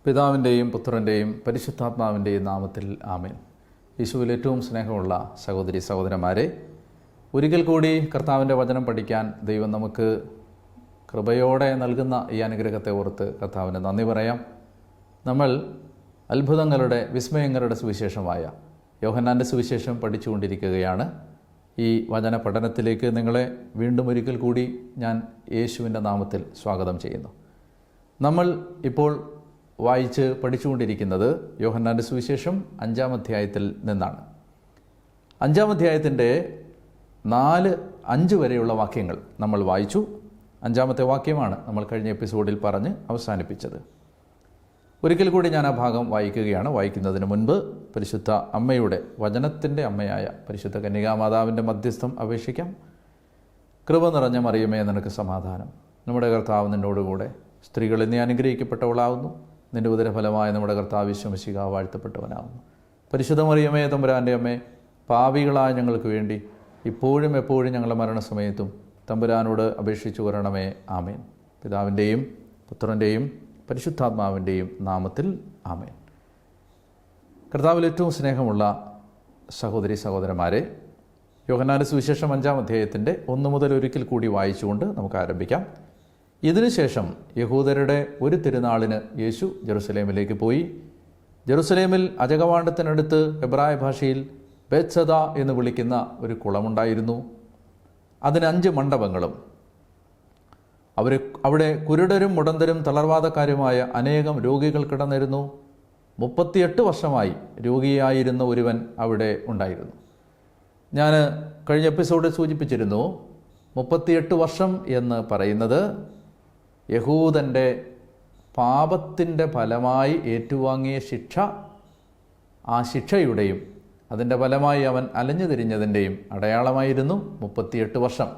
പിതാവിൻ്റെയും പുത്രൻ്റെയും പരിശുദ്ധാത്മാവിൻ്റെയും നാമത്തിൽ ആമേൻ. യേശുവിൽ ഏറ്റവും സ്നേഹമുള്ള സഹോദരി സഹോദരന്മാരെ, ഒരിക്കൽ കൂടി കർത്താവിൻ്റെ വചനം പഠിക്കാൻ ദൈവം നമുക്ക് കൃപയോടെ നൽകുന്ന ഈ അനുഗ്രഹത്തെ ഓർത്ത് കർത്താവിന് നന്ദി പറയാം. നമ്മൾ അത്ഭുതങ്ങളുടെ വിസ്മയങ്ങളുടെ സുവിശേഷമായ യോഹന്നാൻ്റെ സുവിശേഷം പഠിച്ചുകൊണ്ടിരിക്കുകയാണ്. ഈ വചന പഠനത്തിലേക്ക് നിങ്ങളെ വീണ്ടും ഒരിക്കൽ കൂടി ഞാൻ യേശുവിൻ്റെ നാമത്തിൽ സ്വാഗതം ചെയ്യുന്നു. നമ്മൾ ഇപ്പോൾ വായിച്ച് പഠിച്ചുകൊണ്ടിരിക്കുന്നത് യോഹന്നാൻ്റെ സുവിശേഷം 5-ാം അധ്യായത്തിൽ നിന്നാണ്. 5-ാം അധ്യായത്തിൻ്റെ 4-5 വരെയുള്ള വാക്യങ്ങൾ നമ്മൾ വായിച്ചു. 5-ാമത്തെ വാക്യമാണ് നമ്മൾ കഴിഞ്ഞ എപ്പിസോഡിൽ പറഞ്ഞ് അവസാനിപ്പിച്ചത്. ഒരിക്കൽ കൂടി ഞാൻ ആ ഭാഗം വായിക്കുകയാണ്. വായിക്കുന്നതിന് മുൻപ് പരിശുദ്ധ അമ്മയുടെ, വചനത്തിൻ്റെ അമ്മയായ പരിശുദ്ധ കന്യകാമാതാവിൻ്റെ മധ്യസ്ഥം അപേക്ഷിക്കാം. കൃപ നിറഞ്ഞ മറിയമേ, നിനക്ക് സമാധാനം. നമ്മുടെ കർത്താവ് നിന്നോടുകൂടെ, സ്ത്രീകളിൽ നീ അനുഗ്രഹിക്കപ്പെട്ടവളാവുന്നു. നിന്റെ ഉദരഫലമായ നമ്മുടെ കർത്താവ് ഈശോ മിശിഹാ വാഴ്ത്തപ്പെട്ടവനാകുന്നു. പരിശുദ്ധ മറിയമേ, തമ്പുരാൻ്റെ അമ്മേ, പാപികളായ ഞങ്ങൾക്ക് വേണ്ടി ഇപ്പോഴും എപ്പോഴും ഞങ്ങളുടെ മരണസമയത്തും തമ്പുരാനോട് അപേക്ഷിച്ചു വരണമേ. ആമേൻ. പിതാവിൻ്റെയും പുത്രൻ്റെയും പരിശുദ്ധാത്മാവിൻ്റെയും നാമത്തിൽ ആമേൻ. കർത്താവിൽ ഏറ്റവും സ്നേഹമുള്ള സഹോദരി സഹോദരന്മാരെ, യോഹന്നാൻ്റെ സുവിശേഷം 5-ാം അധ്യായത്തിൻ്റെ 1 മുതൽ ഒരിക്കൽ കൂടി വായിച്ചുകൊണ്ട് നമുക്ക് ആരംഭിക്കാം. ഇതിനുശേഷം യഹൂദരുടെ ഒരു തിരുനാളിന് യേശു ജെറുസലേമിലേക്ക് പോയി. ജെറുസലേമിൽ അജഗവാണ്ടത്തിനടുത്ത് ഹെബ്രായ ഭാഷയിൽ ബേത്സദ എന്ന് വിളിക്കുന്ന ഒരു കുളമുണ്ടായിരുന്നു. അതിന് 5 മണ്ഡപങ്ങളും. അവിടെ കുരുടരും മുടന്തരും തളർവാദക്കാരുമായ അനേകം രോഗികൾ കിടന്നിരുന്നു. 38 വർഷമായി രോഗിയായിരുന്ന ഒരുവൻ അവിടെ ഉണ്ടായിരുന്നു. ഞാൻ കഴിഞ്ഞ എപ്പിസോഡിൽ സൂചിപ്പിച്ചിരുന്നു, 38 വർഷം എന്ന് പറയുന്നത് യഹൂദൻ്റെ പാപത്തിൻ്റെ ഫലമായി ഏറ്റുവാങ്ങിയ ശിക്ഷ, ആ ശിക്ഷയുടെയും അതിൻ്റെ ഫലമായി അവൻ അലഞ്ഞു തിരിഞ്ഞതിൻ്റെയും അടയാളമായിരുന്നു 38 വർഷം.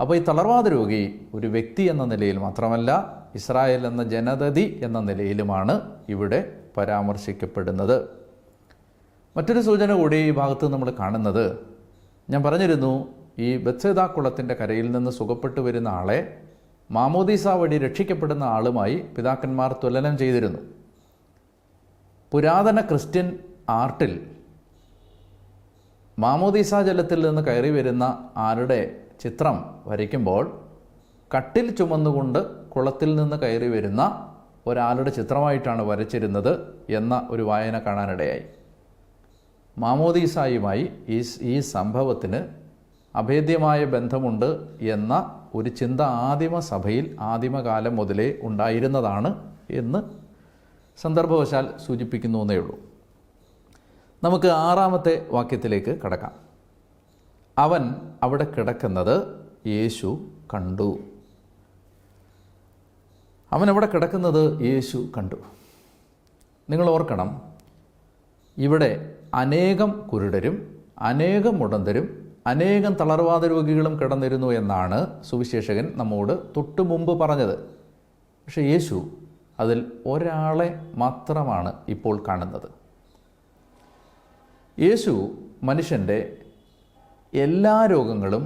അപ്പോൾ ഈ തളർവാദ രോഗി ഒരു വ്യക്തി എന്ന നിലയിൽ മാത്രമല്ല, ഇസ്രായേൽ എന്ന ജനതതി എന്ന നിലയിലുമാണ് ഇവിടെ പരാമർശിക്കപ്പെടുന്നത്. മറ്റൊരു സൂചന കൂടി ഈ ഭാഗത്ത് നമ്മൾ കാണുന്നത്, ഞാൻ പറഞ്ഞിരുന്നു, ഈ ബത്സേദ കുളത്തിൻ്റെ കരയിൽ നിന്ന് സുഖപ്പെട്ടു വരുന്ന ആളെ മാമോദീസ വഴി രക്ഷിക്കപ്പെടുന്ന ആളുമായി പിതാക്കന്മാർ തുലനം ചെയ്തിരുന്നു. പുരാതന ക്രിസ്ത്യൻ ആർട്ടിൽ മാമോദീസ ജലത്തിൽ നിന്ന് കയറി വരുന്ന ആരുടെ ചിത്രം വരയ്ക്കുമ്പോൾ കട്ടിൽ ചുമന്നുകൊണ്ട് കുളത്തിൽ നിന്ന് കയറി വരുന്ന ഒരാളുടെ ചിത്രമായിട്ടാണ് വരച്ചിരുന്നത് എന്ന ഒരു വായന കാണാനിടയായി. മാമോദീസായുമായി ഈ സംഭവത്തിന് അഭേദ്യമായ ബന്ധമുണ്ട് എന്ന ഒരു ചിന്ത ആദിമസഭയിൽ ആദിമകാലം മുതലേ ഉണ്ടായിരുന്നതാണ് എന്ന് സന്ദർഭവശാൽ സൂചിപ്പിക്കുന്നു എന്നേ ഉള്ളൂ. നമുക്ക് 6-ാമത്തെ വാക്യത്തിലേക്ക് കടക്കാം. അവൻ അവിടെ കിടക്കുന്നത് യേശു കണ്ടു. അവൻ അവിടെ കിടക്കുന്നത് യേശു കണ്ടു. നിങ്ങൾ ഓർക്കണം, ഇവിടെ അനേകം കുരുടരും അനേകം മുടന്തരും അനേകം തളർവാദ രോഗികളും കിടന്നിരുന്നു എന്നാണ് സുവിശേഷകൻ നമ്മോട് തൊട്ടു മുമ്പ് പറഞ്ഞത്. പക്ഷേ യേശു അതിൽ ഒരാളെ മാത്രമാണ് ഇപ്പോൾ കാണുന്നത്. യേശു മനുഷ്യൻ്റെ എല്ലാ രോഗങ്ങളും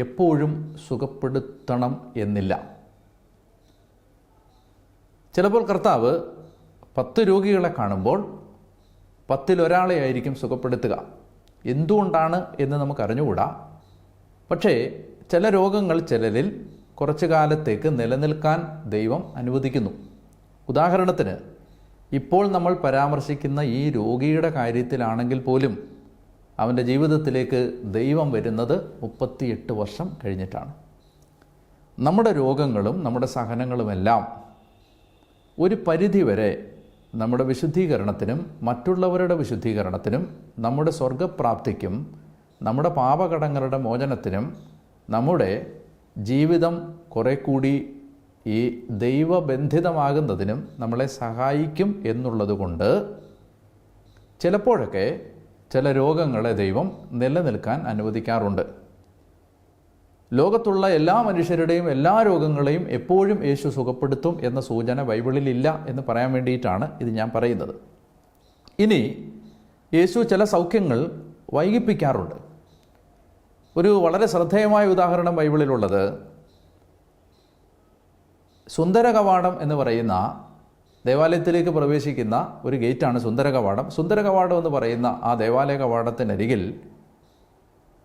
എപ്പോഴും സുഖപ്പെടുത്തണം എന്നില്ല. ചിലപ്പോൾ കർത്താവ് 10 രോഗികളെ കാണുമ്പോൾ 10-ൽ ഒരാളെ ആയിരിക്കും സുഖപ്പെടുത്തുക. എന്തുകൊണ്ടാണ് എന്ന് നമുക്ക് അറിഞ്ഞുകൂടാ. പക്ഷേ ചില രോഗങ്ങൾ ചിലരിൽ കുറച്ചു കാലത്തേക്ക് നിലനിൽക്കാൻ ദൈവം അനുവദിക്കുന്നു. ഉദാഹരണത്തിന്, ഇപ്പോൾ നമ്മൾ പരാമർശിക്കുന്ന ഈ രോഗിയുടെ കാര്യത്തിലാണെങ്കിൽ പോലും അവൻ്റെ ജീവിതത്തിലേക്ക് ദൈവം വരുന്നത് 38 വർഷം കഴിഞ്ഞിട്ടാണ്. നമ്മുടെ രോഗങ്ങളും നമ്മുടെ സഹനങ്ങളുമെല്ലാം ഒരു പരിധിവരെ നമ്മുടെ വിശുദ്ധീകരണത്തിനും മറ്റുള്ളവരുടെ വിശുദ്ധീകരണത്തിനും നമ്മുടെ സ്വർഗപ്രാപ്തിക്കും നമ്മുടെ പാപകടങ്ങളുടെ മോചനത്തിനും നമ്മുടെ ജീവിതം കുറെ കൂടി ഈ ദൈവബന്ധിതമാകുന്നതിനും നമ്മളെ സഹായിക്കും എന്നുള്ളതുകൊണ്ട് ചിലപ്പോഴൊക്കെ ചില രോഗങ്ങളെ ദൈവം നിലനിൽക്കാൻ അനുവദിക്കാറുണ്ട്. ലോകത്തുള്ള എല്ലാ മനുഷ്യരുടെയും എല്ലാ രോഗങ്ങളെയും എപ്പോഴും യേശു സുഖപ്പെടുത്തും എന്ന സൂചന ബൈബിളിലില്ല എന്ന് പറയാൻ വേണ്ടിയിട്ടാണ് ഇത് ഞാൻ പറയുന്നത്. ഇനി യേശു ചില സൗഖ്യങ്ങൾ വൈകിപ്പിക്കാറുണ്ട്. ഒരു വളരെ ശ്രദ്ധേയമായ ഉദാഹരണം ബൈബിളിലുള്ളത് സുന്ദര കവാടം എന്ന് പറയുന്ന ദേവാലയത്തിലേക്ക് പ്രവേശിക്കുന്ന ഒരു ഗേറ്റാണ് സുന്ദര കവാടം. സുന്ദര കവാടം എന്ന് പറയുന്ന ആ ദേവാലയ കവാടത്തിനരികിൽ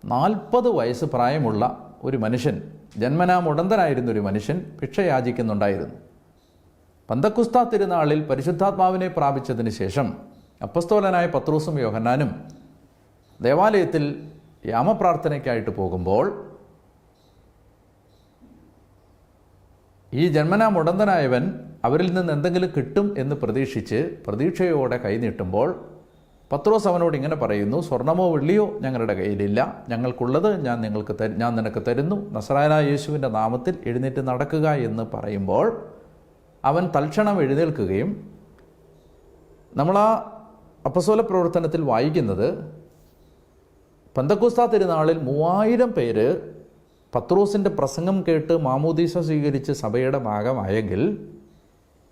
40 വയസ്സ് പ്രായമുള്ള ഒരു മനുഷ്യൻ, ജന്മനാ മുടന്തനായിരുന്ന ഒരു മനുഷ്യൻ ഭിക്ഷ യാചിക്കുന്നുണ്ടായിരുന്നു. പന്തക്കുസ്ത തിരുനാളിൽ പരിശുദ്ധാത്മാവിനെ പ്രാപിച്ചതിന് ശേഷം അപ്പസ്തോലനായ പത്രോസും യോഹന്നാനും ദേവാലയത്തിൽ യാമപ്രാർത്ഥനയ്ക്കായിട്ട് പോകുമ്പോൾ ഈ ജന്മനാ മുടന്തനായവൻ അവരിൽ നിന്ന് എന്തെങ്കിലും കിട്ടും എന്ന് പ്രതീക്ഷയോടെ കൈനീട്ടുമ്പോൾ പത്രോസ് അവനോട് ഇങ്ങനെ പറയുന്നു, സ്വർണമോ വെള്ളിയോ ഞങ്ങളുടെ കയ്യിലില്ല, ഞങ്ങൾക്കുള്ളത് ഞാൻ നിനക്ക് തരുന്നു, നസറായനായ യേശുവിൻ്റെ നാമത്തിൽ എഴുന്നേറ്റ് നടക്കുക എന്ന് പറയുമ്പോൾ അവൻ തൽക്ഷണം എഴുന്നേൽക്കുകയും നമ്മൾ ആ അപ്പസ്തോല പ്രവർത്തനത്തിൽ വായിക്കുന്നത് പെന്തക്കോസ്താ തിരുനാളിൽ 3000 പേര് പത്രോസിൻ്റെ പ്രസംഗം കേട്ട് മാമോദീസ സ്വീകരിച്ച് സഭയുടെ ഭാഗമായെങ്കിൽ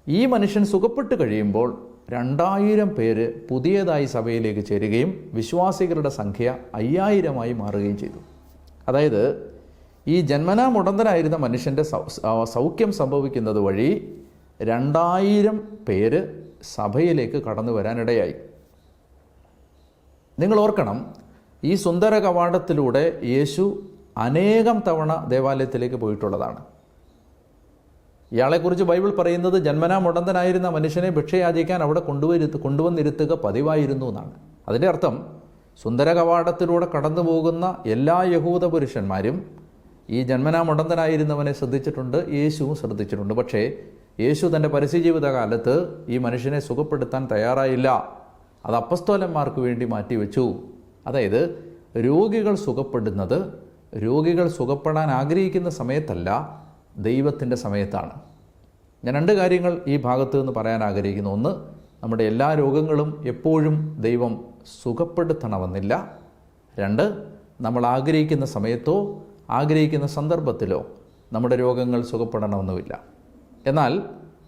ഈ മനുഷ്യൻ സുഖപ്പെട്ട് കഴിയുമ്പോൾ 2000 പേര് പുതിയതായി സഭയിലേക്ക് ചേരുകയും വിശ്വാസികളുടെ സംഖ്യ 5000 മാറുകയും ചെയ്തു. അതായത് ഈ ജന്മനാ മുടന്തനായിരുന്ന മനുഷ്യൻ്റെ സൗഖ്യം സംഭവിക്കുന്നത് വഴി 2000 പേര് സഭയിലേക്ക് കടന്നു വരാനിടയായി. നിങ്ങൾ ഓർക്കണം, ഈ സുന്ദര കവാടത്തിലൂടെ യേശു അനേകം തവണ ദേവാലയത്തിലേക്ക് പോയിട്ടുള്ളതാണ്. ഇയാളെക്കുറിച്ച് ബൈബിൾ പറയുന്നത് ജന്മനാ മുടന്തനായിരുന്ന മനുഷ്യനെ ഭിക്ഷയാചിക്കാൻ അവിടെ കൊണ്ടുവന്നിരുത്തുക പതിവായിരുന്നു എന്നാണ്. അതിൻ്റെ അർത്ഥം സുന്ദര കവാടത്തിലൂടെ കടന്നു പോകുന്ന എല്ലാ യഹൂദ പുരുഷന്മാരും ഈ ജന്മനാ മുടന്തനായിരുന്നവനെ ശ്രദ്ധിച്ചിട്ടുണ്ട്, യേശുവും ശ്രദ്ധിച്ചിട്ടുണ്ട്. പക്ഷേ യേശു തൻ്റെ പരസ്യജീവിത കാലത്ത് ഈ മനുഷ്യനെ സുഖപ്പെടുത്താൻ തയ്യാറായില്ല. അത് അപ്പസ്തോലന്മാർക്ക് വേണ്ടി മാറ്റിവെച്ചു. അതായത് രോഗികൾ സുഖപ്പെടാൻ ആഗ്രഹിക്കുന്ന സമയത്തല്ല, ദൈവത്തിൻ്റെ സമയത്താണ്. ഞാൻ 2 കാര്യങ്ങൾ ഈ ഭാഗത്ത് നിന്ന് പറയാൻ ആഗ്രഹിക്കുന്നു. ഒന്ന്, നമ്മുടെ എല്ലാ രോഗങ്ങളും എപ്പോഴും ദൈവം സുഖപ്പെടുത്തണമെന്നില്ല. 2, നമ്മൾ ആഗ്രഹിക്കുന്ന സമയത്തോ ആഗ്രഹിക്കുന്ന സന്ദർഭത്തിലോ നമ്മുടെ രോഗങ്ങൾ സുഖപ്പെടണമെന്നുമില്ല. എന്നാൽ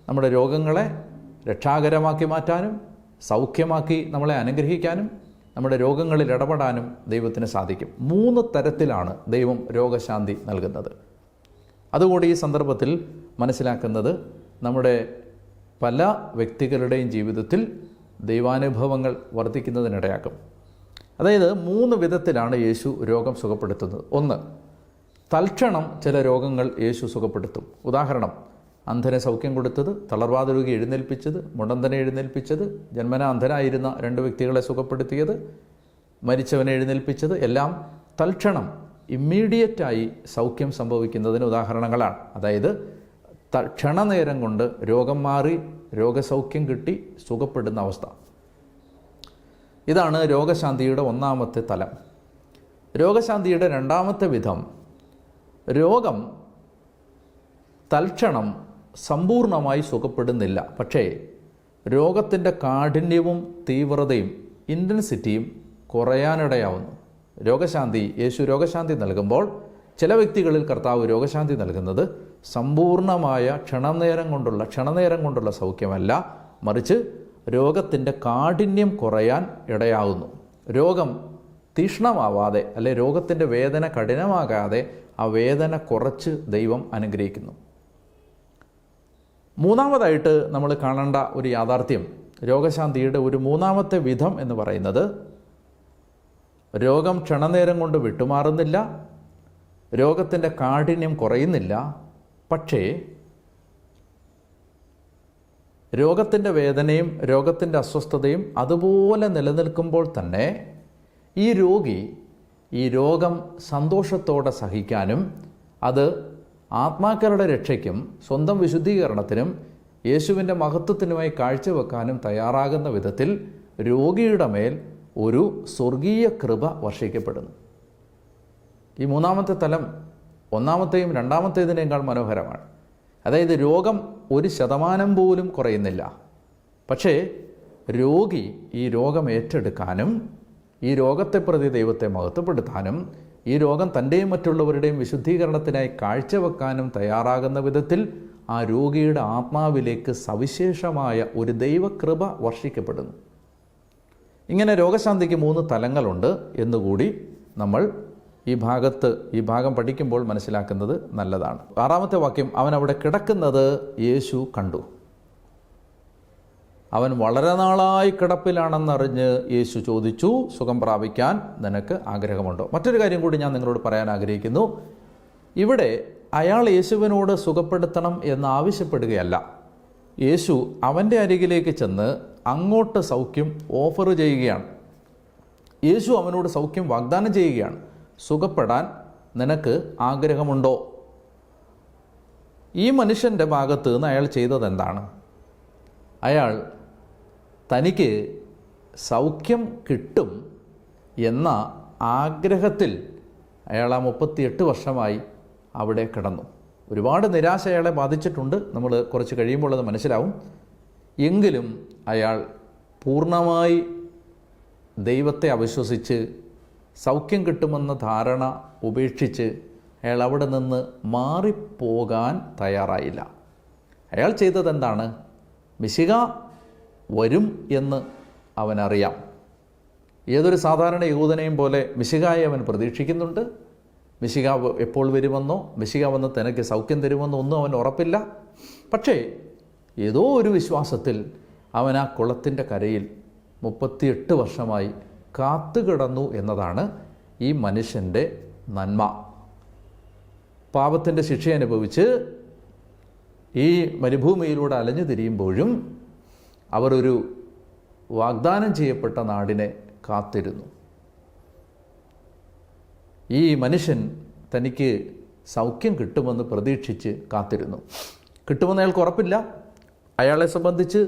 നമ്മുടെ രോഗങ്ങളെ രക്ഷാകരമാക്കി മാറ്റാനും സൗഖ്യമാക്കി നമ്മളെ അനുഗ്രഹിക്കാനും നമ്മുടെ രോഗങ്ങളിൽ ഇടപെടാനും ദൈവത്തിന് സാധിക്കും. 3 തരത്തിലാണ് ദൈവം രോഗശാന്തി നൽകുന്നത്. അതുകൂടി ഈ സന്ദർഭത്തിൽ മനസ്സിലാക്കുന്നത് നമ്മുടെ പല വ്യക്തികളുടെയും ജീവിതത്തിൽ ദൈവാനുഭവങ്ങൾ വർദ്ധിക്കുന്നതിനിടയാക്കും. അതായത് 3 വിധത്തിലാണ് യേശു രോഗം സുഖപ്പെടുത്തുന്നത്. 1, തൽക്ഷണം ചില രോഗങ്ങൾ യേശു സുഖപ്പെടുത്തും. ഉദാഹരണം, അന്ധനെ സൗഖ്യം കൊടുത്തത്, തളർവാദ രോഗി എഴുന്നേൽപ്പിച്ചത്, മുടന്തനെ എഴുന്നേൽപ്പിച്ചത്, ജന്മന അന്ധനായിരുന്ന 2 വ്യക്തികളെ സുഖപ്പെടുത്തിയത്, മരിച്ചവനെ എഴുന്നേൽപ്പിച്ചത്, എല്ലാം തൽക്ഷണം ഇമ്മീഡിയറ്റായി സൗഖ്യം സംഭവിക്കുന്നതിന് ഉദാഹരണങ്ങളാണ്. അതായത് ക്ഷണനേരം കൊണ്ട് രോഗം മാറി രോഗസൗഖ്യം കിട്ടി സുഖപ്പെടുന്ന അവസ്ഥ. ഇതാണ് രോഗശാന്തിയുടെ 1ാമത്തെ തലം. രോഗശാന്തിയുടെ 2ാമത്തെ വിധം, രോഗം തൽക്ഷണം സമ്പൂർണമായി സുഖപ്പെടുന്നില്ല, പക്ഷേ രോഗത്തിൻ്റെ കാഠിന്യവും തീവ്രതയും ഇൻറ്റൻസിറ്റിയും കുറയാനിടയാവുന്നു. യേശു രോഗശാന്തി നൽകുമ്പോൾ ചില വ്യക്തികളിൽ കർത്താവ് രോഗശാന്തി നൽകുന്നത് സമ്പൂർണമായ ക്ഷണനേരം കൊണ്ടുള്ള സൗഖ്യമല്ല, മറിച്ച് രോഗത്തിൻ്റെ കാഠിന്യം കുറയാൻ ഇടയാകുന്നു. രോഗം തീക്ഷ്ണമാവാതെ അല്ലെ രോഗത്തിൻ്റെ വേദന കഠിനമാകാതെ ആ വേദന കുറച്ച് ദൈവം അനുഗ്രഹിക്കുന്നു. 3ാമതായിട്ട് നമ്മൾ കാണേണ്ട ഒരു യാഥാർത്ഥ്യം, രോഗശാന്തിയുടെ ഒരു 3ാമത്തെ വിധം എന്ന് പറയുന്നത്, രോഗം ക്ഷണനേരം കൊണ്ട് വിട്ടുമാറുന്നില്ല, രോഗത്തിൻ്റെ കാഠിന്യം കുറയുന്നില്ല, പക്ഷേ രോഗത്തിൻ്റെ വേദനയും രോഗത്തിൻ്റെ അസ്വസ്ഥതയും അതുപോലെ നിലനിൽക്കുമ്പോൾ തന്നെ ഈ രോഗം സന്തോഷത്തോടെ സഹിക്കാനും അത് ആത്മാക്കളുടെ രക്ഷയ്ക്കും സ്വന്തം വിശുദ്ധീകരണത്തിനും യേശുവിൻ്റെ മഹത്വത്തിനുമായി കാഴ്ചവെക്കാനും തയ്യാറാകുന്ന വിധത്തിൽ രോഗിയുടെ മേൽ ഒരു സ്വർഗീയ കൃപ വർഷിക്കപ്പെടുന്നു. ഈ 3ാമത്തെ തലം 1ാമത്തെയും 2ാമത്തേതിനേക്കാൾ മനോഹരമാണ്. അതായത് രോഗം 1% പോലും കുറയുന്നില്ല, പക്ഷേ രോഗി ഈ രോഗം ഏറ്റെടുക്കാനും ഈ രോഗത്തെ പ്രതി ദൈവത്തെ മഹത്വപ്പെടുത്താനും ഈ രോഗം തൻ്റെയും മറ്റുള്ളവരുടെയും വിശുദ്ധീകരണത്തിനായി കാഴ്ചവെക്കാനും തയ്യാറാകുന്ന വിധത്തിൽ ആ രോഗിയുടെ ആത്മാവിലേക്ക് സവിശേഷമായ ഒരു ദൈവകൃപ വർഷിക്കപ്പെടുന്നു. ഇങ്ങനെ രോഗശാന്തിക്ക് 3 തലങ്ങളുണ്ട് എന്നുകൂടി നമ്മൾ ഈ ഭാഗം പഠിക്കുമ്പോൾ മനസ്സിലാക്കുന്നത് നല്ലതാണ്. 6ാമത്തെ വാക്യം, അവൻ അവിടെ കിടക്കുന്നത് യേശു കണ്ടു. അവൻ വളരെ നാളായി കിടപ്പിലാണെന്നറിഞ്ഞ് യേശു ചോദിച്ചു, സുഖം പ്രാപിക്കാൻ നിനക്ക് ആഗ്രഹമുണ്ടോ? മറ്റൊരു കാര്യം കൂടി ഞാൻ നിങ്ങളോട് പറയാൻ ആഗ്രഹിക്കുന്നു. ഇവിടെ അയാൾ യേശുവിനോട് സുഖപ്പെടുത്തണം എന്ന് ആവശ്യപ്പെടുകയല്ല. യേശു അവൻ്റെ അരികിലേക്ക് ചെന്ന് അങ്ങോട്ട് സൗഖ്യം ഓഫർ ചെയ്യുകയാണ്. യേശു അവനോട് സൗഖ്യം വാഗ്ദാനം ചെയ്യുകയാണ്. സുഖപ്പെടാൻ നിനക്ക് ആഗ്രഹമുണ്ടോ? ഈ മനുഷ്യൻ്റെ ഭാഗത്ത് നിന്ന് അയാൾ ചെയ്തതെന്താണ്? അയാൾ തനിക്ക് സൗഖ്യം കിട്ടും എന്ന ആഗ്രഹത്തിൽ അയാൾ ആ 38 വർഷമായി അവിടെ കിടന്നു. ഒരുപാട് നിരാശ അയാളെ ബാധിച്ചിട്ടുണ്ട്. നമ്മൾ കുറച്ച് കഴിയുമ്പോൾ അത് മനസ്സിലാവും. എങ്കിലും അയാൾ പൂർണ്ണമായി ദൈവത്തെ അവിശ്വസിച്ച് സൗഖ്യം കിട്ടുമെന്ന ധാരണ ഉപേക്ഷിച്ച് അയാൾ അവിടെ നിന്ന് മാറിപ്പോകാൻ തയ്യാറായില്ല. അയാൾ ചെയ്തതെന്താണ്? മിശിഹ വരും എന്ന് അവനറിയാം. ഏതൊരു സാധാരണ യഹൂദനെയും പോലെ മിശിഹായെ അവൻ പ്രതീക്ഷിക്കുന്നുണ്ട്. മിശിഹ എപ്പോൾ വരുമെന്നോ മിശിഹ വന്ന് തനിക്ക് സൗഖ്യം തരുമെന്നോ ഒന്നും അവൻ ഉറപ്പില്ല. പക്ഷേ ഏതോ ഒരു വിശ്വാസത്തിൽ അവൻ ആ കുളത്തിൻ്റെ കരയിൽ 38 വർഷമായി കാത്തുകിടന്നു എന്നതാണ് ഈ മനുഷ്യൻ്റെ നന്മ. പാപത്തിൻ്റെ ശിക്ഷ അനുഭവിച്ച് ഈ മരുഭൂമിയിലൂടെ അലഞ്ഞു തിരിയുമ്പോഴും അവർ ഒരു വാഗ്ദാനം ചെയ്യപ്പെട്ട നാടിനെ കാത്തിരുന്നു. ഈ മനുഷ്യൻ തനിക്ക് സൗഖ്യം കിട്ടുമെന്ന് പ്രതീക്ഷിച്ച് കാത്തിരുന്നു. കിട്ടുമെന്ന് അയാൾക്ക് ഉറപ്പില്ല. അയാളെ സംബന്ധിച്ച്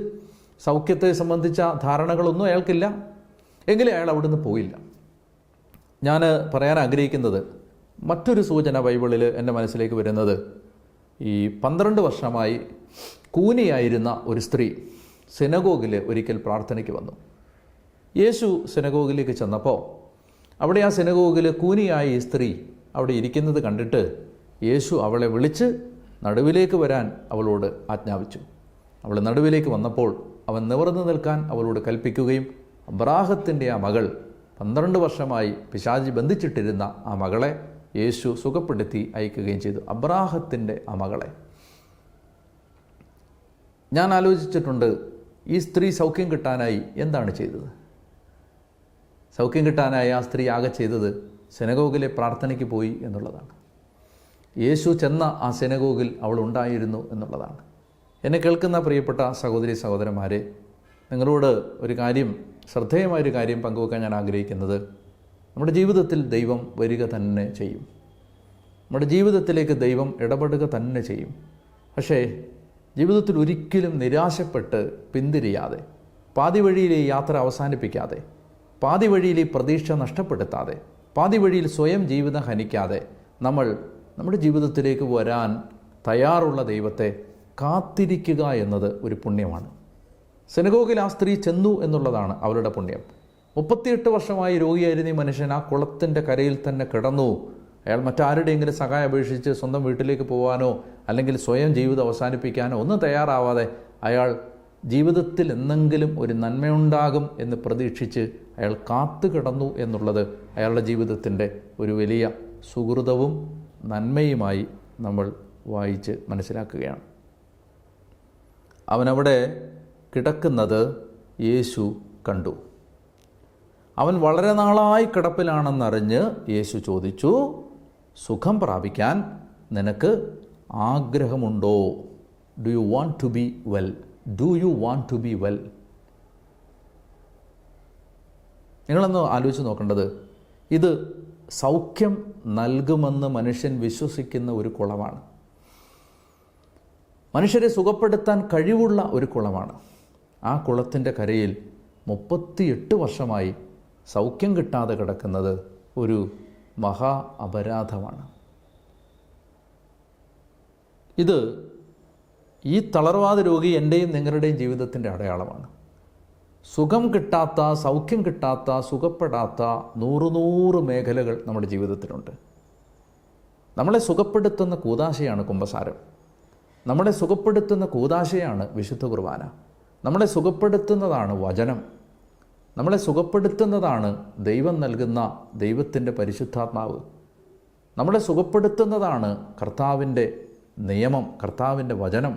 സൗഖ്യത്തെ സംബന്ധിച്ച ധാരണകളൊന്നും അയാൾക്കില്ല. എങ്കിലും അയാൾ അവിടുന്ന് പോയില്ല. ഞാൻ പറയാൻ ആഗ്രഹിക്കുന്നത് മറ്റൊരു സൂചന ബൈബിളിൽ എൻ്റെ മനസ്സിലേക്ക് വരുന്നത്, ഈ 12 വർഷമായി കൂനിയായിരുന്ന ഒരു സ്ത്രീ സിനഗോഗിൽ ഒരിക്കൽ പ്രാർത്ഥനയ്ക്ക് വന്നു. യേശു സിനഗോഗിലേക്ക് ചെന്നപ്പോൾ അവിടെ ആ സിനഗോഗിൽ കൂനിയായ ഈ സ്ത്രീ അവിടെ ഇരിക്കുന്നത് കണ്ടിട്ട് യേശു അവളെ വിളിച്ച് നടുവിലേക്ക് വരാൻ അവളോട് ആജ്ഞാപിച്ചു. അവൾ നടുവിലേക്ക് വന്നപ്പോൾ അവൻ നിവർന്നു നിൽക്കാൻ അവളോട് കൽപ്പിക്കുകയും അബ്രാഹത്തിൻ്റെ ആ മകൾ 12 വർഷമായി പിശാചി ബന്ധിച്ചിട്ടിരുന്ന ആ മകളെ യേശു സുഖപ്പെടുത്തി അയക്കുകയും ചെയ്തു. അബ്രാഹത്തിൻ്റെ ആ മകളെ. ഞാൻ ആലോചിച്ചിട്ടുണ്ട്, ഈ സ്ത്രീ സൗഖ്യം കിട്ടാനായി എന്താണ് ചെയ്തത്? സൗഖ്യം കിട്ടാനായി ആ സ്ത്രീ ആകെ ചെയ്തത് സിനഗോഗിലെ പ്രാർത്ഥനയ്ക്ക് പോയി എന്നുള്ളതാണ്. യേശു ചെന്ന ആ സിനഗോഗിൽ അവൾ ഉണ്ടായിരുന്നു എന്നുള്ളതാണ്. എന്നെ കേൾക്കുന്ന പ്രിയപ്പെട്ട സഹോദരി സഹോദരന്മാരെ, നിങ്ങളോട് ഒരു കാര്യം, ശ്രദ്ധേയമായൊരു കാര്യം പങ്കുവെക്കാൻ ഞാൻ ആഗ്രഹിക്കുന്നത്, നമ്മുടെ ജീവിതത്തിൽ ദൈവം വരിക തന്നെ ചെയ്യും. നമ്മുടെ ജീവിതത്തിലേക്ക് ദൈവം ഇടപെടുക തന്നെ ചെയ്യും. പക്ഷേ ജീവിതത്തിൽ ഒരിക്കലും നിരാശപ്പെട്ട് പിന്തിരിയാതെ, പാതി വഴിയിൽ ഈ യാത്ര അവസാനിപ്പിക്കാതെ, പാതി വഴിയിൽ ഈ പ്രതീക്ഷ നഷ്ടപ്പെടുത്താതെ, പാതി വഴിയിൽ സ്വയം ജീവിതം ഹനിക്കാതെ നമ്മൾ നമ്മുടെ ജീവിതത്തിലേക്ക് വരാൻ തയ്യാറുള്ള ദൈവത്തെ കാത്തിരിക്കുക എന്നത് ഒരു പുണ്യമാണ്. സിനഗോഗിൽ ആ സ്ത്രീ ചെന്നു എന്നുള്ളതാണ് അവരുടെ പുണ്യം. 38 വർഷമായി രോഗിയായിരുന്ന ഈ മനുഷ്യൻ ആ കുളത്തിൻ്റെ കരയിൽ തന്നെ കിടന്നു. അയാൾ മറ്റാരുടെയെങ്കിലും സഹായം അപേക്ഷിച്ച് സ്വന്തം വീട്ടിലേക്ക് പോകാനോ അല്ലെങ്കിൽ സ്വയം ജീവിതം അവസാനിപ്പിക്കാനോ ഒന്നും തയ്യാറാവാതെ അയാൾ ജീവിതത്തിൽ എന്തെങ്കിലും ഒരു നന്മയുണ്ടാകും എന്ന് പ്രതീക്ഷിച്ച് അയാൾ കാത്തു കിടന്നു എന്നുള്ളത് അയാളുടെ ജീവിതത്തിൻ്റെ ഒരു വലിയ സുഹൃതവും നന്മയുമായി നമ്മൾ വായിച്ച് മനസ്സിലാക്കുകയാണ്. അവനവിടെ കിടക്കുന്നത് യേശു കണ്ടു. അവൻ വളരെ നാളായി കിടപ്പിലാണെന്നറിഞ്ഞ് യേശു ചോദിച്ചു, സുഖം പ്രാപിക്കാൻ നിനക്ക് ആഗ്രഹമുണ്ടോ? Do you want to be well? Do you want to be well? നിങ്ങളൊന്ന് ആലോചിച്ച് നോക്കേണ്ടത്, ഇത് സൗഖ്യം നൽകുമെന്ന് മനുഷ്യൻ വിശ്വസിക്കുന്ന ഒരു കുളമാണ്. മനുഷ്യരെ സുഖപ്പെടുത്താൻ കഴിവുള്ള ഒരു കുളമാണ്. ആ കുളത്തിൻ്റെ കരയിൽ 38 വർഷമായി സൗഖ്യം കിട്ടാതെ കിടക്കുന്നത് ഒരു മഹാ അപരാധമാണ്. ഇത് ഈ തളർവാദ രോഗി എൻ്റെയും നിങ്ങളുടെയും ജീവിതത്തിൻ്റെ അടയാളമാണ്. സുഖം കിട്ടാത്ത, സൗഖ്യം കിട്ടാത്ത, സുഖപ്പെടാത്ത 100 മേഖലകൾ നമ്മുടെ ജീവിതത്തിലുണ്ട്. നമ്മളെ സുഖപ്പെടുത്തുന്ന കൂദാശയാണ് കുമ്പസാരം. നമ്മളെ സുഖപ്പെടുത്തുന്ന കൂദാശയാണ് വിശുദ്ധ കുർബാന. നമ്മളെ സുഖപ്പെടുത്തുന്നതാണ് വചനം. നമ്മളെ സുഖപ്പെടുത്തുന്നതാണ് ദൈവം നൽകുന്ന ദൈവത്തിൻ്റെ പരിശുദ്ധാത്മാവ്. നമ്മളെ സുഖപ്പെടുത്തുന്നതാണ് കർത്താവിൻ്റെ നിയമം, കർത്താവിൻ്റെ വചനം.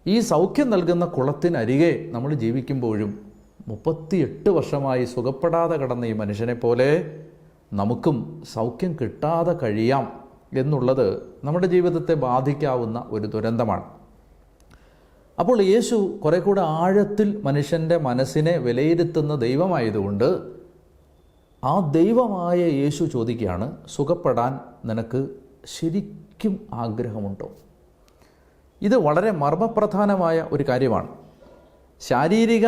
ഈ സൗഖ്യം നൽകുന്ന കുളത്തിനരികെ നമ്മൾ ജീവിക്കുമ്പോഴും 38 വർഷമായി സുഖപ്പെടാതെ കിടന്ന ഈ മനുഷ്യനെ പോലെ നമുക്കും സൗഖ്യം കിട്ടാതെ കഴിയാം എന്നുള്ളത് നമ്മുടെ ജീവിതത്തെ ബാധിക്കാവുന്ന ഒരു ദുരന്തമാണ്. അപ്പോൾ യേശു കുറെ കൂടെ ആഴത്തിൽ മനുഷ്യൻ്റെ മനസ്സിനെ വിലയിരുത്തുന്ന ദൈവമായതുകൊണ്ട് ആ ദൈവമായ യേശു ചോദിക്കുകയാണ്, സുഖപ്പെടാൻ നിനക്ക് ശരിക്കും ആഗ്രഹമുണ്ടോ? ഇത് വളരെ മർമ്മപ്രധാനമായ ഒരു കാര്യമാണ്. ശാരീരിക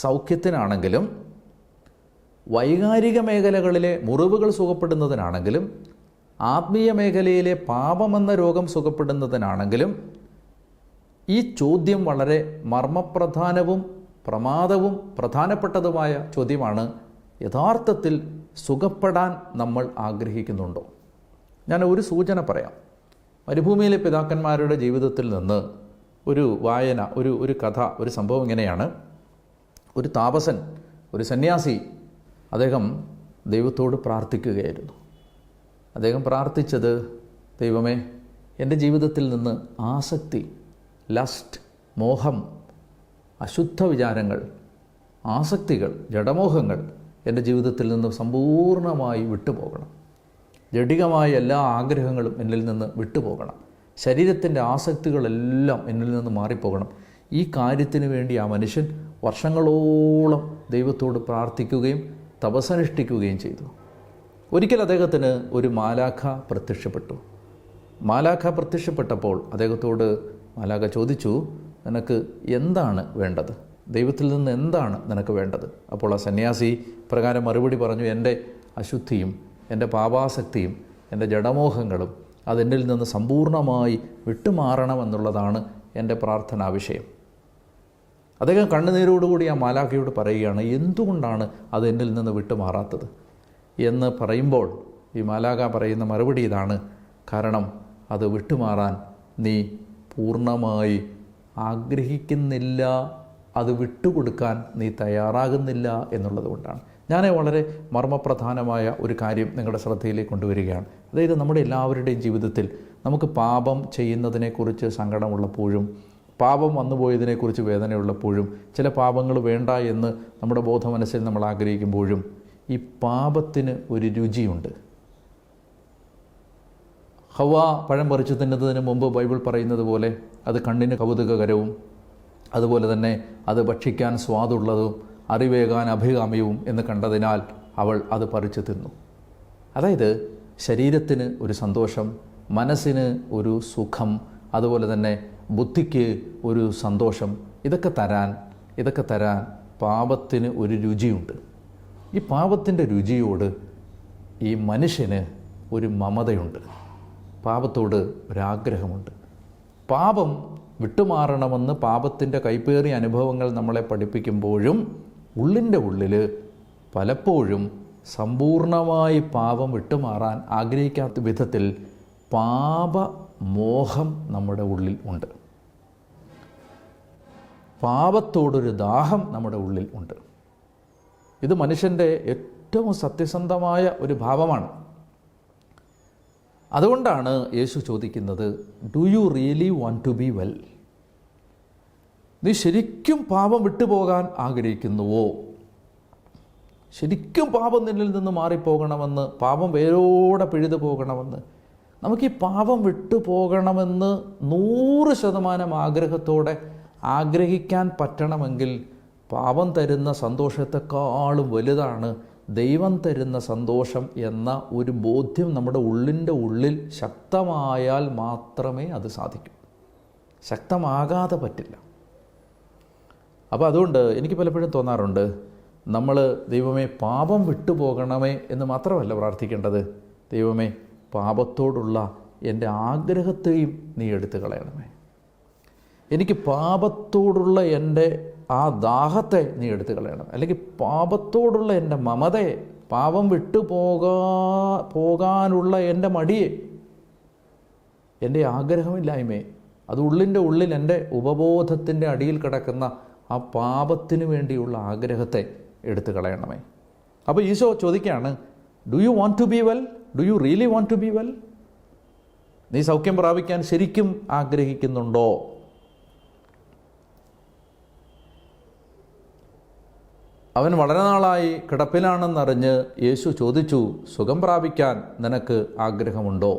സൗഖ്യത്തിനാണെങ്കിലും വൈകാരിക മേഖലകളിലെ മുറിവുകൾ സുഖപ്പെടുന്നതിനാണെങ്കിലും ആത്മീയ മേഖലയിലെ പാപമെന്ന രോഗം സുഖപ്പെടുന്നതിനാണെങ്കിലും ഈ ചോദ്യം വളരെ മർമ്മപ്രധാനവും പ്രമാദവും പ്രധാനപ്പെട്ടതുമായ ചോദ്യമാണ്. യഥാർത്ഥത്തിൽ സുഖപ്പെടാൻ നമ്മൾ ആഗ്രഹിക്കുന്നുണ്ടോ? ഞാൻ ഒരു സൂചന പറയാം. മരുഭൂമിയിലെ പിതാക്കന്മാരുടെ ജീവിതത്തിൽ നിന്ന് ഒരു വായന, ഒരു കഥ, ഒരു സംഭവം ഇങ്ങനെയാണ്. ഒരു താപസൻ, ഒരു സന്യാസി, അദ്ദേഹം ദൈവത്തോട് പ്രാർത്ഥിക്കുകയായിരുന്നു. അദ്ദേഹം പ്രാർത്ഥിച്ചത്, ദൈവമേ, എൻ്റെ ജീവിതത്തിൽ നിന്ന് ആസക്തി, ലസ്റ്റ്, മോഹം, അശുദ്ധ വിചാരങ്ങൾ, ആസക്തികൾ, ജഡമോഹങ്ങൾ എൻ്റെ ജീവിതത്തിൽ നിന്ന് സമ്പൂർണ്ണമായി വിട്ടുപോകണം. ജഡികമായ എല്ലാ ആഗ്രഹങ്ങളും എന്നിൽ നിന്ന് വിട്ടുപോകണം. ശരീരത്തിൻ്റെ ആസക്തികളെല്ലാം എന്നിൽ നിന്ന് മാറിപ്പോകണം. ഈ കാര്യത്തിന് വേണ്ടി ആ മനുഷ്യൻ വർഷങ്ങളോളം ദൈവത്തോട് പ്രാർത്ഥിക്കുകയും തപസ്സനുഷ്ഠിക്കുകയും ചെയ്തു. ഒരിക്കൽ അദ്ദേഹത്തിന് ഒരു മാലാഖ പ്രത്യക്ഷപ്പെട്ടു. മാലാഖ പ്രത്യക്ഷപ്പെട്ടപ്പോൾ അദ്ദേഹത്തോട് മാലാഖ ചോദിച്ചു, നിനക്ക് എന്താണ് വേണ്ടത്? ദൈവത്തിൽ നിന്ന് എന്താണ് നിനക്ക് വേണ്ടത്? അപ്പോൾ ആ സന്യാസി പ്രകാരം മറുപടി പറഞ്ഞു, എൻ്റെ അശുദ്ധിയും എൻ്റെ പാപാസക്തിയും എൻ്റെ ജഡമോഹങ്ങളും അതെന്നിൽ നിന്ന് സമ്പൂർണ്ണമായി വിട്ടുമാറണമെന്നുള്ളതാണ് എൻ്റെ പ്രാർത്ഥനാ വിഷയം. അദ്ദേഹം കണ്ണുനീരോടുകൂടി ആ മാലാഖയോട് പറയുകയാണ്, എന്തുകൊണ്ടാണ് അത് എന്നിൽ നിന്ന് വിട്ടുമാറാത്തത് എന്ന് പറയുമ്പോൾ ഈ മാലാഖ പറയുന്ന മറുപടി ഇതാണ്, കാരണം അത് വിട്ടുമാറാൻ നീ പൂർണ്ണമായി ആഗ്രഹിക്കുന്നില്ല, അത് വിട്ടുകൊടുക്കാൻ നീ തയ്യാറാകുന്നില്ല എന്നുള്ളത് കൊണ്ടാണ്. ഞാൻ വളരെ മർമ്മപ്രധാനമായ ഒരു കാര്യം നിങ്ങളുടെ ശ്രദ്ധയിലേക്ക് കൊണ്ടുവരികയാണ്. അതായത് നമ്മുടെ എല്ലാവരുടെയും ജീവിതത്തിൽ നമുക്ക് പാപം ചെയ്യുന്നതിനെക്കുറിച്ച് സങ്കടമുള്ളപ്പോഴും പാപം വന്നുപോയതിനെക്കുറിച്ച് വേദനയുള്ളപ്പോഴും ചില പാപങ്ങൾ വേണ്ട എന്ന് നമ്മുടെ ബോധമനസ്സിൽ നമ്മൾ ആഗ്രഹിക്കുമ്പോഴും ഈ പാപത്തിന് ഒരു രുചിയുണ്ട്. ഹവ്വ പഴം പറിച്ചു തിന്നുന്നതിന് മുമ്പ് ബൈബിൾ പറയുന്നത് പോലെ അത് കണ്ണിന് കൗതുകകരവും അതുപോലെ തന്നെ അത് ഭക്ഷിക്കാൻ സ്വാദുള്ളതും അറിവേകാൻ അഭികാമ്യവും എന്ന് കണ്ടതിനാൽ അവൾ അത് പറിച്ചു തിന്നു. അതായത് ശരീരത്തിന് ഒരു സന്തോഷം, മനസ്സിന് ഒരു സുഖം, അതുപോലെ തന്നെ ബുദ്ധിക്ക് ഒരു സന്തോഷം, ഇതൊക്കെ തരാൻ പാപത്തിന് ഒരു രുചിയുണ്ട്. ഈ പാപത്തിൻ്റെ രുചിയോട് ഈ മനുഷ്യന് ഒരു മമതയുണ്ട്, പാപത്തോട് ഒരാഗ്രഹമുണ്ട്. പാപം വിട്ടുമാറണമെന്ന് പാപത്തിൻ്റെ കൈപ്പേറിയ അനുഭവങ്ങൾ നമ്മളെ പഠിപ്പിക്കുമ്പോഴും ഉള്ളിൻ്റെ ഉള്ളിൽ പലപ്പോഴും സമ്പൂർണമായി പാപം വിട്ടുമാറാൻ ആഗ്രഹിക്കാത്ത വിധത്തിൽ പാപമോഹം നമ്മുടെ ഉള്ളിൽ ഉണ്ട്. പാപത്തോടൊരു ദാഹം നമ്മുടെ ഉള്ളിൽ ഉണ്ട്. ഇത് മനുഷ്യൻ്റെ ഏറ്റവും സത്യസന്ധമായ ഒരു ഭാവമാണ്. അതുകൊണ്ടാണ് യേശു ചോദിക്കുന്നത്, do you really want to be well? നീ ശരിക്കും പാപം വിട്ടുപോകാൻ ആഗ്രഹിക്കുന്നുവോ? ശരിക്കും പാപം നിന്നിൽ നിന്ന് മാറിപ്പോകണമെന്ന്, പാപം വേരോടെ പിഴുതു പോകണമെന്ന്, നമുക്ക് ഈ പാപം വിട്ടുപോകണമെന്ന് 100% ആഗ്രഹത്തോടെ ആഗ്രഹിക്കാൻ പറ്റണമെങ്കിൽ പാപം തരുന്ന സന്തോഷത്തെക്കാളും വലുതാണ് ദൈവം തരുന്ന സന്തോഷം എന്ന ഒരു ബോധ്യം നമ്മുടെ ഉള്ളിൻ്റെ ഉള്ളിൽ ശക്തമായാൽ മാത്രമേ അത് സാധിക്കൂ. ശക്തമാകാതെ പറ്റില്ല. അപ്പോൾ അതുകൊണ്ട് എനിക്ക് പലപ്പോഴും തോന്നാറുണ്ട്, നമ്മൾ ദൈവമേ പാപം വിട്ടുപോകണമേ എന്ന് മാത്രമല്ല പ്രാർത്ഥിക്കേണ്ടത്, ദൈവമേ പാപത്തോടുള്ള എൻ്റെ ആഗ്രഹത്തെയും നീ എടുത്തു കളയണമേ. എനിക്ക് പാപത്തോടുള്ള എൻ്റെ ആ ദാഹത്തെ നീ എടുത്തു കളയണം. അല്ലെങ്കിൽ പാപത്തോടുള്ള എൻ്റെ മമതയെ, പാപം പോകാനുള്ള എൻ്റെ മടിയെ, എൻ്റെ ആഗ്രഹമില്ലായ്മയെ, അത് ഉള്ളിൻ്റെ ഉള്ളിൽ എൻ്റെ ഉപബോധത്തിൻ്റെ അടിയിൽ കിടക്കുന്ന ആ പാപത്തിന് വേണ്ടിയുള്ള ആഗ്രഹത്തെ എടുത്തു കളയണമേ. അപ്പോൾ ഈശോ ചോദിക്കുകയാണ്, do you want to be well? Do you really want to be well? നീ സൗഖ്യം പ്രാപിക്കാൻ ശരിക്കും ആഗ്രഹിക്കുന്നുണ്ടോ? അവൻ വളരെ നാളായി കിടപ്പിലാണെന്നറിഞ്ഞ് യേശു ചോദിച്ചു, സുഖം പ്രാപിക്കാൻ നിനക്ക് ആഗ്രഹമുണ്ടോ?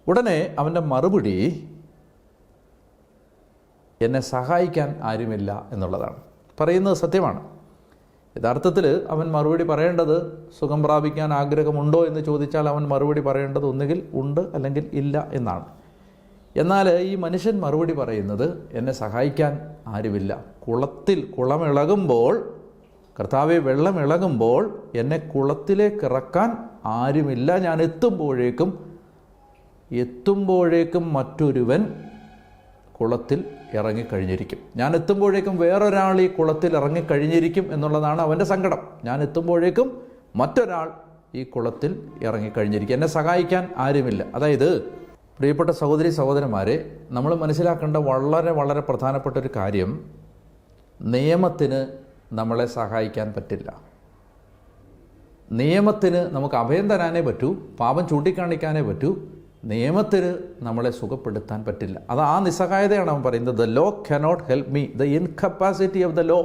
ഉടനെ അവൻ്റെ മറുപടി, എന്നെ സഹായിക്കാൻ ആരുമില്ല എന്നുള്ളതാണ്. പറയുന്നത് സത്യമാണ്. യഥാർത്ഥത്തിൽ അവൻ മറുപടി പറയേണ്ടത് സുഖം പ്രാപിക്കാൻ ആഗ്രഹമുണ്ടോ എന്ന് ചോദിച്ചാൽ അവൻ മറുപടി പറയേണ്ടത് ഒന്നുകിൽ ഉണ്ട് അല്ലെങ്കിൽ ഇല്ല എന്നാണ്. എന്നാൽ ഈ മനുഷ്യൻ മറുപടി പറയുന്നത്, എന്നെ സഹായിക്കാൻ ആരുമില്ല. കുളമിളകുമ്പോൾ, കർത്താവെ വെള്ളം ഇളകുമ്പോൾ എന്നെ കുളത്തിലേക്ക് ഇറക്കാൻ ആരുമില്ല. ഞാൻ എത്തുമ്പോഴേക്കും മറ്റൊരുവൻ കുളത്തിൽ ഇറങ്ങിക്കഴിഞ്ഞിരിക്കും. ഞാൻ എത്തുമ്പോഴേക്കും വേറൊരാൾ ഈ കുളത്തിൽ ഇറങ്ങിക്കഴിഞ്ഞിരിക്കും എന്നുള്ളതാണ് അവൻ്റെ സങ്കടം. ഞാൻ എത്തുമ്പോഴേക്കും മറ്റൊരാൾ ഈ കുളത്തിൽ ഇറങ്ങിക്കഴിഞ്ഞിരിക്കും. എന്നെ സഹായിക്കാൻ ആരുമില്ല. അതായത് പ്രിയപ്പെട്ട സഹോദരി സഹോദരന്മാരെ, നമ്മൾ മനസ്സിലാക്കേണ്ട വളരെ വളരെ പ്രധാനപ്പെട്ട ഒരു കാര്യം, നിയമത്തിന് നമ്മളെ സഹായിക്കാൻ പറ്റില്ല. നിയമത്തിന് നമുക്ക് അഭയം തരാനേ പറ്റൂ, പാപം ചൂണ്ടിക്കാണിക്കാനേ പറ്റൂ. നിയമത്തിന് നമ്മളെ സുഖപ്പെടുത്താൻ പറ്റില്ല. അത് ആ നിസ്സഹായതയാണ് അവൻ പറയുന്നത്. The law cannot help me, the incapacity of the law.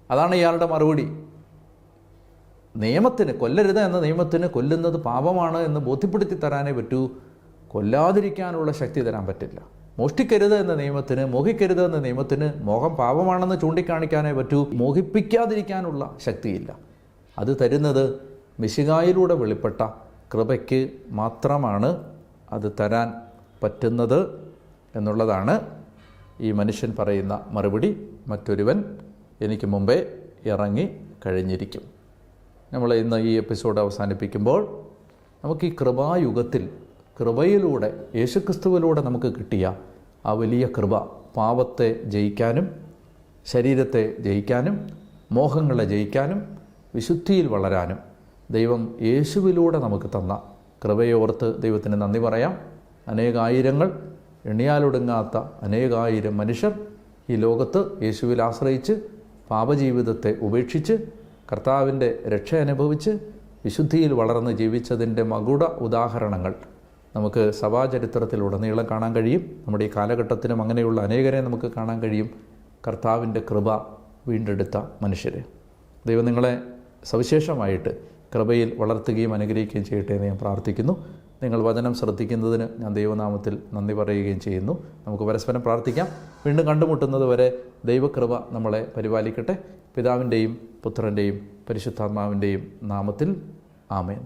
അതാണ് ഇയാളുടെ മറുപടി. നിയമത്തിന്, കൊല്ലരുത് എന്ന നിയമത്തിന് കൊല്ലുന്നത് പാപമാണ് എന്ന് ബോധ്യപ്പെടുത്തി തരാനേ പറ്റൂ, കൊല്ലാതിരിക്കാനുള്ള ശക്തി തരാൻ പറ്റില്ല. മോഷ്ടിക്കരുത് എന്ന നിയമത്തിന്, മോഹിക്കരുത് എന്ന നിയമത്തിന് മോഹം പാപമാണെന്ന് ചൂണ്ടിക്കാണിക്കാനേ പറ്റൂ, മോഹിപ്പിക്കാതിരിക്കാനുള്ള ശക്തിയില്ല. അത് തരുന്നത് മിശിഹായിലൂടെ വെളിപ്പെട്ട കൃപയ്ക്ക് മാത്രമാണ് അത് തരാൻ പറ്റുന്നത് എന്നുള്ളതാണ് ഈ മനുഷ്യൻ പറയുന്ന മറുപടി. മറ്റൊരുവൻ എനിക്ക് മുമ്പേ ഇറങ്ങി കഴിഞ്ഞിരിക്കും. നമ്മൾ ഇന്ന് ഈ എപ്പിസോഡ് അവസാനിപ്പിക്കുമ്പോൾ നമുക്ക് ഈ കൃപായുഗത്തിൽ, കൃപയിലൂടെ, യേശുക്രിസ്തുവിലൂടെ നമുക്ക് കിട്ടിയ ആ വലിയ കൃപ, പാപത്തെ ജയിക്കാനും ശരീരത്തെ ജയിക്കാനും മോഹങ്ങളെ ജയിക്കാനും വിശുദ്ധിയിൽ വളരാനും ദൈവം യേശുവിലൂടെ നമുക്ക് തന്ന കൃപയോർത്ത് ദൈവത്തിന് നന്ദി പറയാം. അനേകായിരങ്ങൾ, എണ്ണിയാലൊടുങ്ങാത്ത അനേകായിരം മനുഷ്യർ ഈ ലോകത്ത് യേശുവിൽ ആശ്രയിച്ച് പാപജീവിതത്തെ ഉപേക്ഷിച്ച് കർത്താവിൻ്റെ രക്ഷ അനുഭവിച്ച് വിശുദ്ധിയിൽ വളർന്ന് ജീവിച്ചതിൻ്റെ മകുട ഉദാഹരണങ്ങൾ നമുക്ക് സഭാചരിത്രത്തിലുടനീളം കാണാൻ കഴിയും. നമ്മുടെ ഈ കാലഘട്ടത്തിലും അങ്ങനെയുള്ള അനേകരെ നമുക്ക് കാണാൻ കഴിയും. കർത്താവിൻ്റെ കൃപ വീണ്ടെടുത്ത മനുഷ്യരെ. ദൈവം നിങ്ങളെ സവിശേഷമായിട്ട് കൃപയിൽ വളർത്തുകയും അനുഗ്രഹിക്കുകയും ചെയ്യട്ടെ എന്ന് ഞാൻ പ്രാർത്ഥിക്കുന്നു. നിങ്ങൾ വചനം ശ്രദ്ധിക്കുന്നതിന് ഞാൻ ദൈവനാമത്തിൽ നന്ദി പറയുകയും ചെയ്യുന്നു. നമുക്ക് പരസ്പരം പ്രാർത്ഥിക്കാം. വീണ്ടും കണ്ടുമുട്ടുന്നത് വരെ ദൈവകൃപ നമ്മളെ പരിപാലിക്കട്ടെ. പിതാവിൻ്റെയും പുത്രൻ്റെയും പരിശുദ്ധാത്മാവിൻ്റെയും നാമത്തിൽ ആമേൻ.